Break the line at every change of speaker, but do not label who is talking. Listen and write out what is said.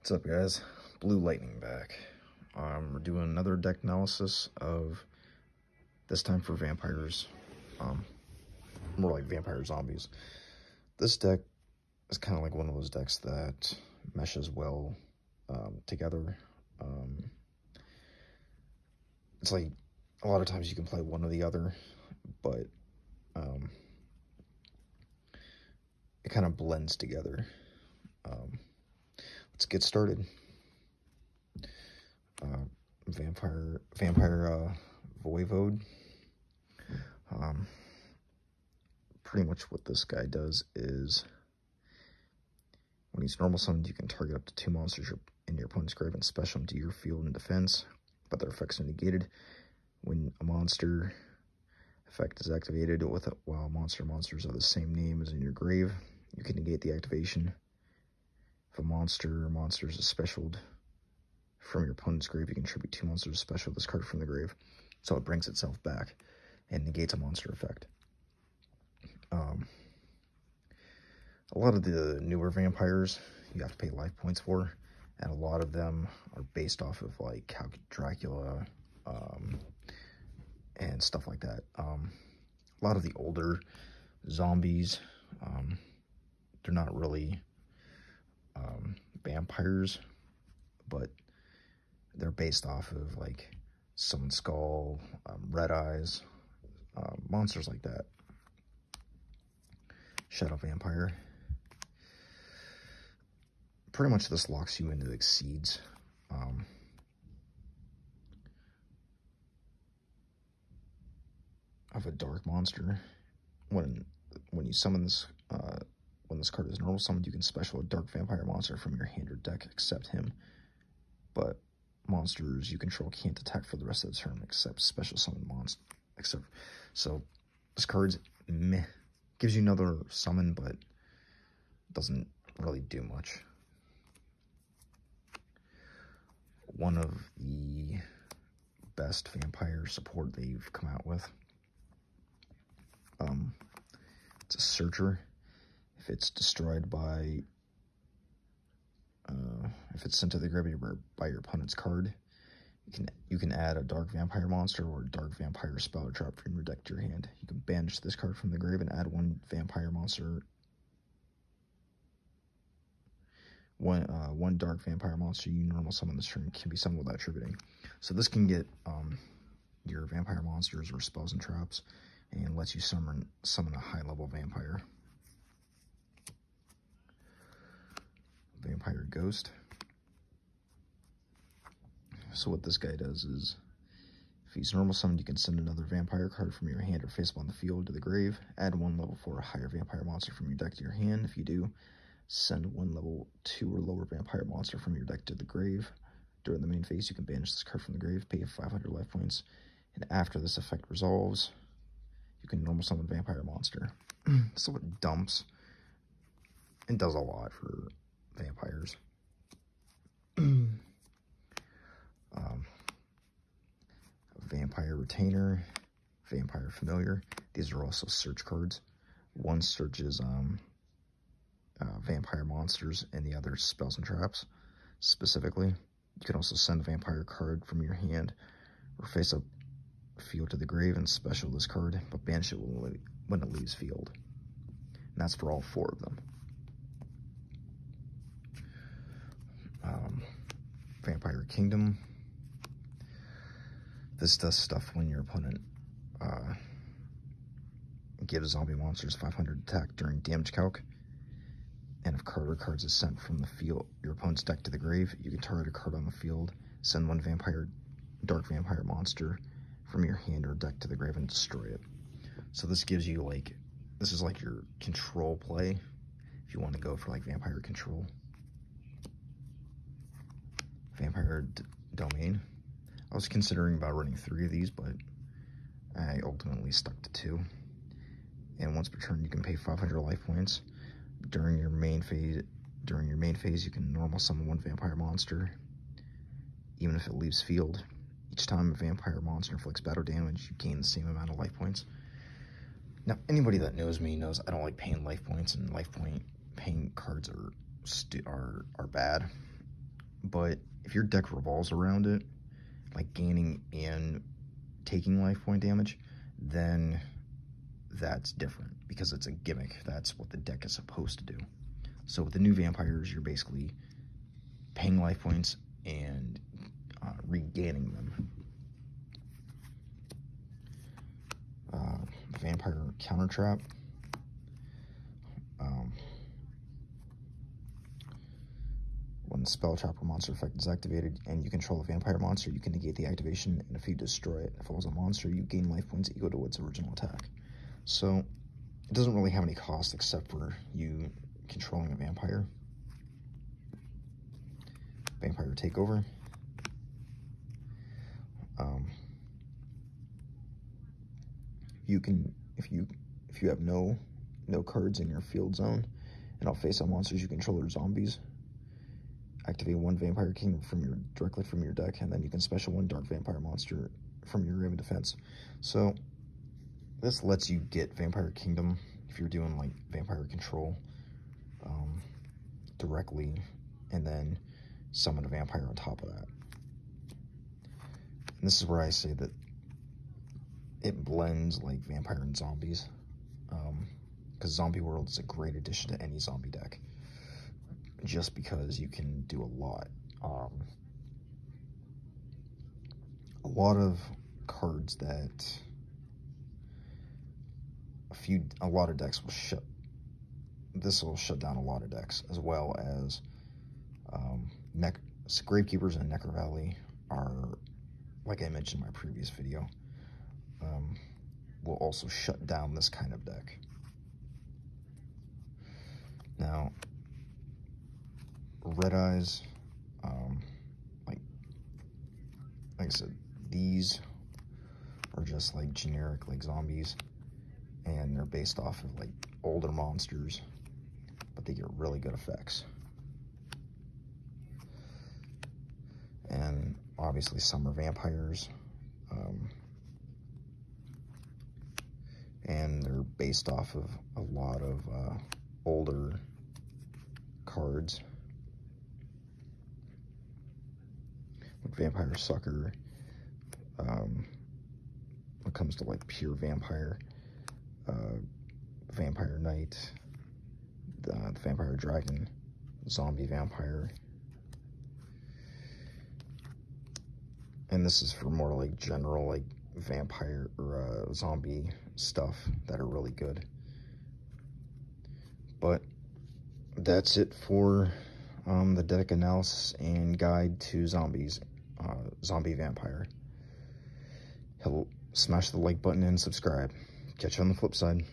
What's up, guys? Blue Lightning back. We're doing another deck analysis of, this time for vampires. More like vampire zombies. This deck is kind of like one of those decks that meshes well together. It's like a lot of times you can play one or the other, but it kind of blends together. Let's get started. Vampire Voivode. Pretty much what this guy does is, when he's normal summoned, you can target up to 2 monsters in your opponent's grave and special them to your field and defense, but their effects are negated. When a monster effect is activated while monsters of the same name as in your grave, you can negate the activation. If a monster or monsters is specialed from your opponent's grave, you can tribute 2 monsters special this card from the grave, so it brings itself back and negates a monster effect. A lot of the newer vampires you have to pay life points for, and a lot of them are based off of like Dracula and stuff like that. A lot of the older zombies, they're not really vampires, but they're based off of like Summoned Skull, Red Eyes, monsters like that. Shadow Vampire. Pretty much this locks you into Exceeds. Of a dark monster. When you summon this, when this card is normal summoned, you can special a dark vampire monster from your hand or deck, except him. But monsters you control can't attack for the rest of the turn except special summon monster. So this card's meh. Gives you another summon, but doesn't really do much. One of the best vampire support they've come out with. It's a Searcher. If it's destroyed by, if it's sent to the graveyard by your opponent's card, you can add a dark vampire monster or a dark vampire spell or trap from your deck to your hand. You can banish this card from the grave and add one vampire monster, one dark vampire monster you normal summon this turn can be summoned without tributing. So this can get your vampire monsters or spells and traps, and lets you summon a high-level vampire. Vampire Ghost. So what this guy does is, if he's normal summoned, you can send another vampire card from your hand or face up on the field to the grave. Add 1 level 4 or higher vampire monster from your deck to your hand. If you do, send 1 level 2 or lower vampire monster from your deck to the grave. During the main phase, you can banish this card from the grave, pay 500 life points, and after this effect resolves, you can normal summon vampire monster. So it dumps and does a lot for vampires. Vampire Retainer, Vampire Familiar. These are also search cards. One searches vampire monsters and the other spells and traps specifically. You can also send a vampire card from your hand or face up field to the grave and special this card, but banish it when it leaves field. And that's for all 4 of them. Vampire Kingdom. This does stuff when your opponent gives zombie monsters 500 attack during damage calc. And if card or cards is sent from the field, your opponent's deck to the grave, you can target a card on the field, send 1 dark vampire monster from your hand or deck to the grave and destroy it. So this gives you like, this is like your control play if you want to go for like vampire control. Vampire Domain. I was considering about running 3 of these, but I ultimately stuck to 2. And once per turn, you can pay 500 life points. During your main phase, you can normal summon 1 vampire monster, even if it leaves field. Each time a vampire monster inflicts battle damage, you gain the same amount of life points. Now, anybody that knows me knows I don't like paying life points, and life point paying cards are bad. But if your deck revolves around it, like gaining and taking life point damage, then that's different because it's a gimmick. That's what the deck is supposed to do. So with the new vampires, you're basically paying life points and regaining them. Vampire counter trap. When the spell trap or monster effect is activated and you control a vampire monster, you can negate the activation, and if you destroy it, if it was a monster, you gain life points equal to its original attack. So it doesn't really have any cost except for you controlling a vampire. Vampire takeover. You can, if you have no cards in your field zone and all face-on monsters you control are zombies, activate one Vampire King directly from your deck, and then you can special one Dark Vampire monster from your Raven Defense. So this lets you get Vampire Kingdom if you're doing like Vampire Control directly, and then summon a vampire on top of that. And this is where I say that it blends like vampire and zombies, because Zombie World is a great addition to any zombie deck, just because you can do a lot. A lot of cards that a lot of decks will shut. This will shut down a lot of decks, as well as Gravekeepers and Necro Valley are, like I mentioned in my previous video, will also shut down this kind of deck. Now, Red Eyes, like I said, these are just like generic like zombies, and they're based off of like older monsters, but they get really good effects. And obviously some are vampires, and they're based off of a lot of older cards. Like Vampire Sucker, when it comes to like pure vampire, Vampire Knight, the Vampire Dragon, Zombie Vampire. And this is for more like general like vampire or zombie stuff that are really good. But that's it for the deck analysis and guide to zombies, zombie vampire. Smash the like button and subscribe. Catch you on the flip side.